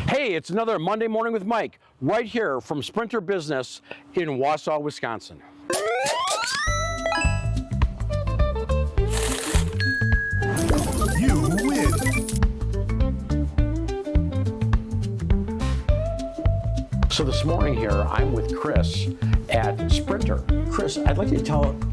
Hey, it's another Monday Morning with Mike, right here from Sprinter Business in Wausau, Wisconsin. You win. So this morning here, I'm with Chris at Sprinter. Chris, I'd like you to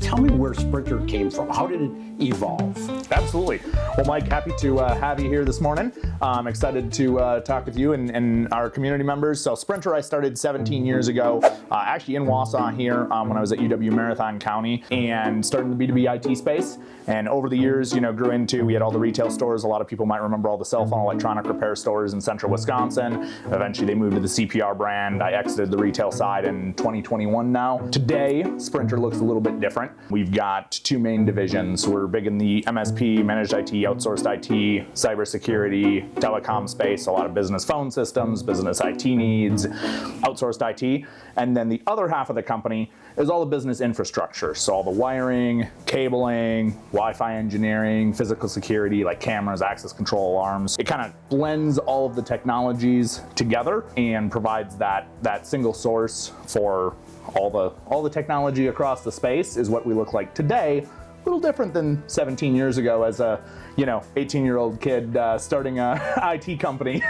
tell me where Sprinter came from. How did it evolve? Absolutely. Well, Mike, happy to have you here this morning. I'm excited to talk with you and our community members. So Sprinter, I started 17 years ago, actually in Wausau here when I was at UW Marathon County, and started in the B2B IT space. And over the years, grew into, we had all the retail stores. A lot of people might remember all the cell phone electronic repair stores in central Wisconsin. Eventually they moved to the CPR brand. I exited the retail side in 2021 now. Today, Sprinter looks a little bit different. We've got two main divisions. We're big in the MSP, managed IT, outsourced IT, cybersecurity, telecom space, a lot of business phone systems, business IT needs, outsourced IT. And then the other half of the company is all the business infrastructure. So all the wiring, cabling, Wi-Fi engineering, physical security, like cameras, access control alarms. It kind of blends all of the technologies together and provides that single source for all the technology across the space is what we look like today. A little different than 17 years ago as a 18-year-old kid starting a IT company.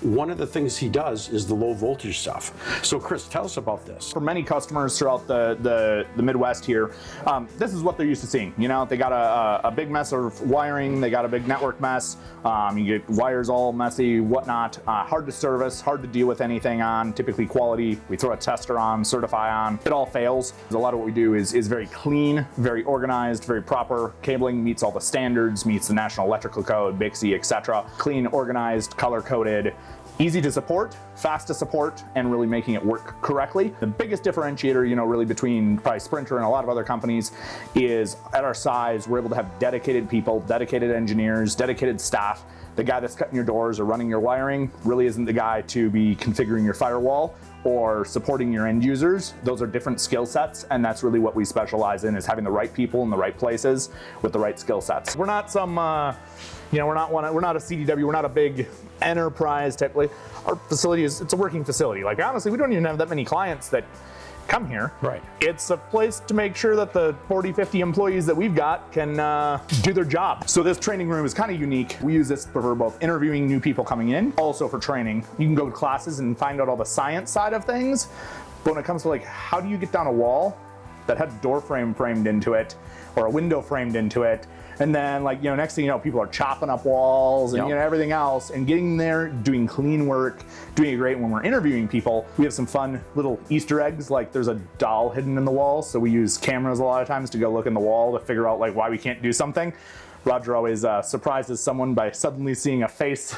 One of the things he does is the low voltage stuff. So Chris, tell us about this. For many customers throughout the Midwest here, this is what they're used to seeing. They got a big mess of wiring, they got a big network mess, you get wires all messy, whatnot, hard to service, hard to deal with anything on, typically quality, we throw a tester on, certify on, it all fails. A lot of what we do is very clean, very organized, very proper, cabling meets all the standards, meets the National Electrical Code, BICSI, etc. Clean, organized, color-coded, easy to support, fast to support, and really making it work correctly. The biggest differentiator, really between probably Sprinter and a lot of other companies is at our size, we're able to have dedicated people, dedicated engineers, dedicated staff. The guy that's cutting your doors or running your wiring really isn't the guy to be configuring your firewall or supporting your end users. Those are different skill sets, and that's really what we specialize in, is having the right people in the right places with the right skill sets. We're not some, we're not a CDW, we're not a big enterprise typically. Our facility it's a working facility. Like honestly, we don't even have that many clients that come here. Right. It's a place to make sure that the 40, 50 employees that we've got can do their job. So this training room is kind of unique. We use this for both interviewing new people coming in, also for training. You can go to classes and find out all the science side of things, but when it comes to how do you get down a wall that had a door frame framed into it or a window framed into it, and then next thing you know, people are chopping up walls and everything else, and getting there, doing clean work, doing it great. When we're interviewing people, we have some fun little Easter eggs, like there's a doll hidden in the wall, so we use cameras a lot of times to go look in the wall to figure out why we can't do something. Roger always surprises someone by suddenly seeing a face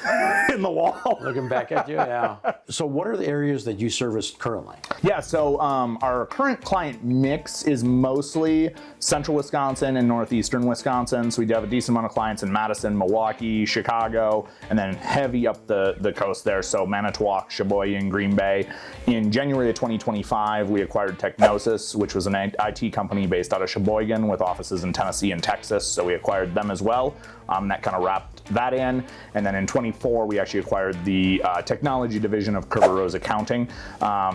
in the wall. Looking back at you, yeah. So what are the areas that you service currently? Yeah, so our current client mix is mostly central Wisconsin and northeastern Wisconsin. So we do have a decent amount of clients in Madison, Milwaukee, Chicago, and then heavy up the coast there. So Manitowoc, Sheboygan, Green Bay. In January of 2025, we acquired Technosis, which was an IT company based out of Sheboygan with offices in Tennessee and Texas. So we acquired them as well. That kind of wrapped that in. And then in 24, we actually acquired the technology division of Kerber Rose Accounting.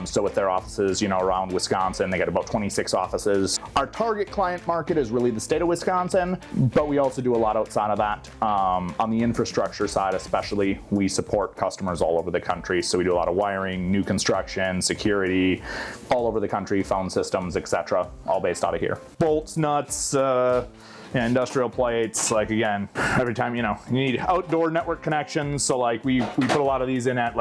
So with their offices, around Wisconsin, they got about 26 offices. Our target client market is really the state of Wisconsin, but we also do a lot outside of that. On the infrastructure side especially, we support customers all over the country. So we do a lot of wiring, new construction, security, all over the country, phone systems, etc., all based out of here. Bolts, nuts, industrial plates, again, every time, you need outdoor network connections. So we put a lot of these in at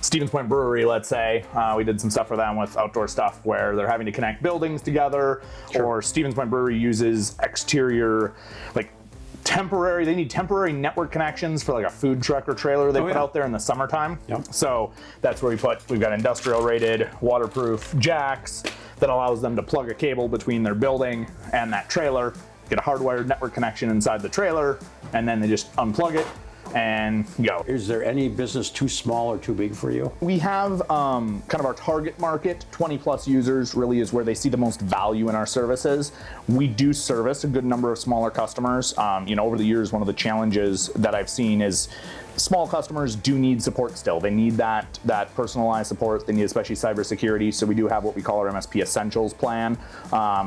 Stevens Point Brewery, let's say. We did some stuff for them with outdoor stuff where they're having to connect buildings together. Sure. Or Stevens Point Brewery uses exterior, they need temporary network connections for a food truck or trailer they put out there in the summertime. Yep. So that's where we've got industrial rated, waterproof jacks that allows them to plug a cable between their building and that trailer, get a hardwired network connection inside the trailer, and then they just unplug it and go. Is there any business too small or too big for you? We have kind of our target market, 20 plus users really is where they see the most value in our services. We do service a good number of smaller customers. Over the years, one of the challenges that I've seen is small customers do need support still. They need that personalized support. They need especially cybersecurity. So we do have what we call our MSP Essentials plan.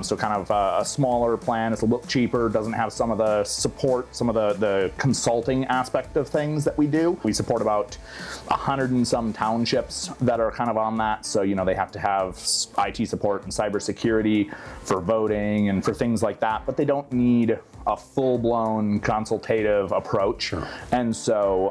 So kind of a smaller plan. It's a little cheaper. Doesn't have some of the support, some of the consulting aspect of things that we do. We support about 100 and some townships that are kind of on that. So they have to have IT support and cybersecurity for voting and for things like that. But they don't need a full-blown consultative approach. Sure. And so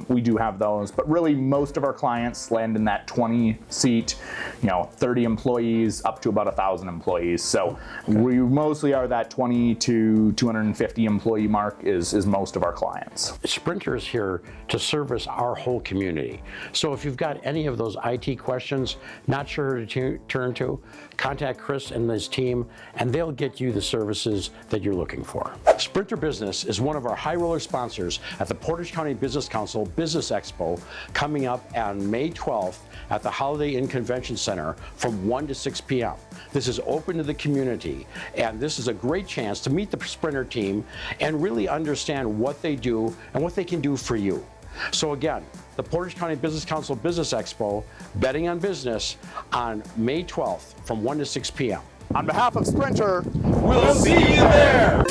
we do have those, but really most of our clients land in that 20-seat, 30 employees up to about 1,000 employees. So we mostly are that 20 to 250 employee mark is most of our clients. Sprinter is here to service our whole community. So if you've got any of those IT questions, not sure who to turn to, contact Chris and his team, and they'll get you the services that you're looking for. Sprinter Business is one of our high roller sponsors at the Portage County Business Council Business Expo coming up on May 12th at the Holiday Inn Convention Center from 1 to 6 p.m. This is open to the community, and this is a great chance to meet the Sprinter team and really understand what they do and what they can do for you. So again, the Portage County Business Council Business Expo, betting on business, on May 12th from 1 to 6 p.m. On behalf of Sprinter, we'll see you there!